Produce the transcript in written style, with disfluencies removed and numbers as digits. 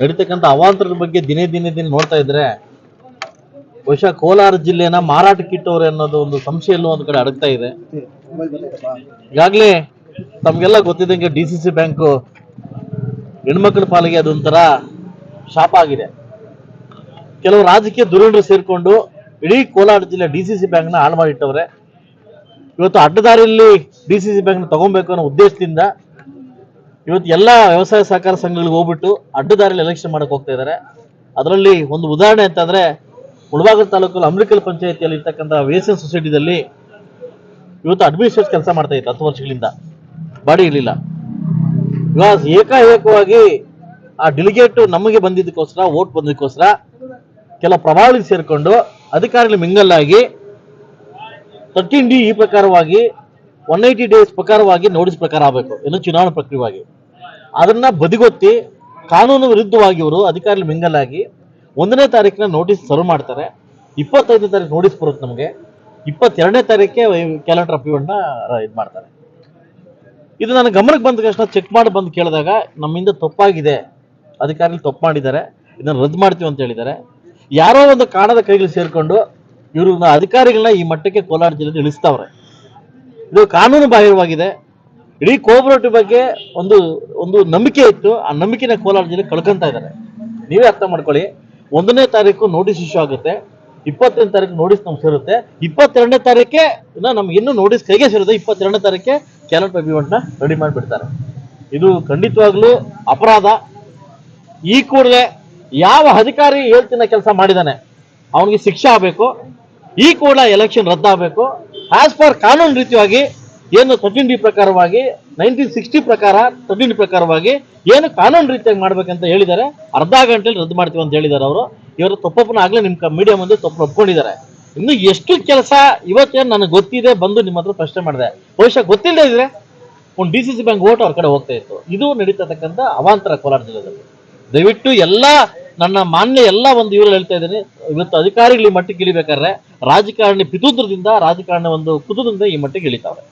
ನಡೀತಕ್ಕಂಥ ಅವಾಂತರದ ಬಗ್ಗೆ ದಿನೇ ನೋಡ್ತಾ ಇದ್ರೆ ಬಹುಶಃ ಕೋಲಾರ ಜಿಲ್ಲೆನ ಮಾರಾಟಕ್ಕಿಟ್ಟವ್ರೆ ಅನ್ನೋದು ಒಂದು ಸಂಶಯ ಎಲ್ಲೋ ಒಂದು ಕಡೆ ಅಡಗ್ತಾ ಇದೆ. ಈಗಾಗಲೇ ತಮ್ಗೆಲ್ಲ ಗೊತ್ತಿದ್ದಂಗೆ DCC ಬ್ಯಾಂಕ್ ಹೆಣ್ಮಕ್ಳ ಪಾಲಿಗೆ ಅದೊಂಥರ ಶಾಪ ಆಗಿದೆ. ಕೆಲವು ರಾಜಕೀಯ ಧುರೀಣರು ಸೇರ್ಕೊಂಡು ಇಡೀ ಕೋಲಾರ ಜಿಲ್ಲೆ DCC ಬ್ಯಾಂಕ್ನ ಹಾಳು ಮಾಡಿಟ್ಟವ್ರೆ. ಇವತ್ತು ಅಡ್ಡದಾರಿಯಲ್ಲಿ DCC ಬ್ಯಾಂಕ್ನ ತಗೊಬೇಕು ಅನ್ನೋ ಉದ್ದೇಶದಿಂದ ಇವತ್ತು ಎಲ್ಲ ವ್ಯವಸಾಯ ಸಹಕಾರ ಸಂಘಗಳಿಗೆ ಹೋಗ್ಬಿಟ್ಟು ಅಡ್ಡದಾರಿಯಲ್ಲಿ ಎಲೆಕ್ಷನ್ ಮಾಡಕ್ ಹೋಗ್ತಾ ಇದ್ದಾರೆ. ಅದರಲ್ಲಿ ಒಂದು ಉದಾಹರಣೆ ಅಂತಂದ್ರೆ ಮುಳಬಾಗಿಲು ತಾಲೂಕಲ್ಲಿ ಅಮೃಕಲ್ ಪಂಚಾಯತಿಯಲ್ಲಿ ಇರ್ತಕ್ಕಂಥ ವೇಸನ್ ಸೊಸೈಟಿದಲ್ಲಿ ಇವತ್ತು ಅಡ್ಮಿನಿಸ್ಟ್ರೇಟ್ ಕೆಲಸ ಮಾಡ್ತಾ ಇತ್ತು 10 ವರ್ಷಗಳಿಂದ, ಬಾಡಿ ಇರಲಿಲ್ಲ. ಇವಾಗ ಏಕಾಏಕವಾಗಿ ಆ ಡೆಲಿಗೇಟ್ ನಮಗೆ ಬಂದಿದ್ದಕ್ಕೋಸ್ಕರ, ವೋಟ್ ಬಂದಿದ್ದಕ್ಕೋಸ್ಕರ ಕೆಲ ಪ್ರಭಾವಳಿ ಸೇರಿಕೊಂಡು ಅಧಿಕಾರಿಗಳು ಮಿಂಗಲ್ಲಾಗಿ 13D ಈ ಪ್ರಕಾರವಾಗಿ 180 ಡೇಸ್ ಪ್ರಕಾರವಾಗಿ ನೋಟಿಸ್ ಪ್ರಕಾರ ಆಗಬೇಕು ಏನು ಚುನಾವಣಾ ಪ್ರಕ್ರಿಯೆಯಾಗಿ ಅದನ್ನ ಬದಿಗೊತ್ತಿ ಕಾನೂನು ವಿರುದ್ಧವಾಗಿ ಇವರು ಅಧಿಕಾರಿಗಳು ಮಿಂಗಲ್ಲಾಗಿ 1ನೇ ತಾರೀಕಿನ ನೋಟಿಸ್ ಸರ್ವ್ ಮಾಡ್ತಾರೆ. 25ನೇ ತಾರೀಕು ನೋಟಿಸ್ ಬರುತ್ತೆ ನಮಗೆ, 22ನೇ ತಾರೀಕೆ ಕ್ಯಾಲೆಂಡರ್ ಆಫ್ ಇವೆಂಟ್ನ ಇದು ಮಾಡ್ತಾರೆ. ಇದು ನನ್ನ ಗಮನಕ್ಕೆ ಬಂದ ತಕ್ಷಣ ಚೆಕ್ ಮಾಡಿ ಬಂದು ಕೇಳಿದಾಗ ನಮ್ಮಿಂದ ತಪ್ಪಾಗಿದೆ, ಅಧಿಕಾರಿಗಳು ತಪ್ಪು ಮಾಡಿದ್ದಾರೆ, ಇದನ್ನು ರದ್ದು ಮಾಡ್ತೀವಿ ಅಂತ ಹೇಳಿದ್ದಾರೆ. ಯಾರೋ ಒಂದು ಕಾಣದ ಕೈಗಳು ಸೇರಿಕೊಂಡು ಇವರು ಅಧಿಕಾರಿಗಳನ್ನ ಈ ಮಟ್ಟಕ್ಕೆ ಕೋಲಾರ ಜಿಲ್ಲೆ ಇಳಿಸ್ತಾವ್ರೆ. ಇದು ಕಾನೂನು ಬಾಹಿರವಾಗಿದೆ. ಇಡೀ ಕೋಆಪರೇಟಿವ್ ಬಗ್ಗೆ ಒಂದು ನಂಬಿಕೆ ಇತ್ತು, ಆ ನಂಬಿಕೆನ ಕೋಲಾರ ಜಿಲ್ಲೆ ಕಳ್ಕೊಂತ ಇದ್ದಾರೆ. ನೀವೇ ಅರ್ಥ ಮಾಡ್ಕೊಳ್ಳಿ. 1ನೇ ತಾರೀಕು ನೋಟಿಸ್ ಇಶ್ಯೂ ಆಗುತ್ತೆ, 28ನೇ ತಾರೀಕು ನೋಟಿಸ್ ನಮ್ಗೆ ಸೇರುತ್ತೆ, 22ನೇ ತಾರೀಕೆ ನಮ್ಗೆ ಇನ್ನೂ ನೋಟಿಸ್ ಕೈಗೆ ಸೇರುತ್ತೆ, 22ನೇ ತಾರೀಕೆ ಕ್ಯಾಲೆಂಡರ್ ಆಫ್ ಇವೆಂಟ್ನ ರೆಡಿ ಮಾಡಿಬಿಡ್ತಾರೆ. ಇದು ಖಂಡಿತವಾಗ್ಲೂ ಅಪರಾಧ. ಈ ಕೂಡಲೇ ಯಾವ ಅಧಿಕಾರಿ ಹೇಳ್ತಿನ ಕೆಲಸ ಮಾಡಿದಾನೆ ಅವನಿಗೆ ಶಿಕ್ಷೆ ಆಗಬೇಕು. ಈ ಕೂಡಲೇ ಎಲೆಕ್ಷನ್ ರದ್ದಾಗಬೇಕು. ಆಸ್ ಪರ್ ಕಾನೂನು ರೀತಿಯಾಗಿ ಏನು 13D ಪ್ರಕಾರವಾಗಿ 1960 ಪ್ರಕಾರ 13D ಪ್ರಕಾರವಾಗಿ ಏನು ಕಾನೂನು ರೀತಿಯಾಗಿ ಮಾಡ್ಬೇಕಂತ ಹೇಳಿದ್ದಾರೆ. ಅರ್ಧ ಗಂಟೆಯಲ್ಲಿ ರದ್ದು ಮಾಡ್ತೀವಿ ಅಂತ ಹೇಳಿದ್ದಾರೆ ಅವರು. ಇವರು ತಪ್ಪಪ್ಪನ ಆಗ್ಲೇ ನಿಮ್ಮ ಮೀಡಿಯಾ ಮುಂದೆ ತಪ್ಪು ಒಪ್ಕೊಂಡಿದ್ದಾರೆ. ಇನ್ನು ಎಷ್ಟು ಕೆಲಸ ಇವತ್ತೇನು ನನಗೆ ಗೊತ್ತಿದೆ, ಬಂದು ನಿಮ್ಮ ಹತ್ರ ಪ್ರಶ್ನೆ ಮಾಡಿದೆ. ಬಹುಶಃ ಗೊತ್ತಿಲ್ಲದೆ ಇದ್ರೆ ಒಂದು DCC ಬ್ಯಾಂಕ್ ಓಟ್ ಅವ್ರ ಕಡೆ ಹೋಗ್ತಾ ಇತ್ತು. ಇದು ನಡೀತಕ್ಕಂಥ ಅವಾಂತರ ಕೋಲಾರ ಜಿಲ್ಲೆಯಲ್ಲಿ. ದಯವಿಟ್ಟು ಎಲ್ಲ ನನ್ನ ಮಾನ್ಯ ಎಲ್ಲ ಒಂದು ಇವರು ಹೇಳ್ತಾ ಇದ್ದೀನಿ, ಇವತ್ತು ಅಧಿಕಾರಿಗಳು ಈ ಮಟ್ಟಿಗೆ ಇಳಿಬೇಕಾದ್ರೆ ರಾಜಕಾರಣಿ ಪಿತೂತ್ರದಿಂದ, ರಾಜಕಾರಣ ಒಂದು ಕುತೂಹಲದಿಂದ ಈ ಮಟ್ಟಿಗೆ ಇಳಿತಾವೆ.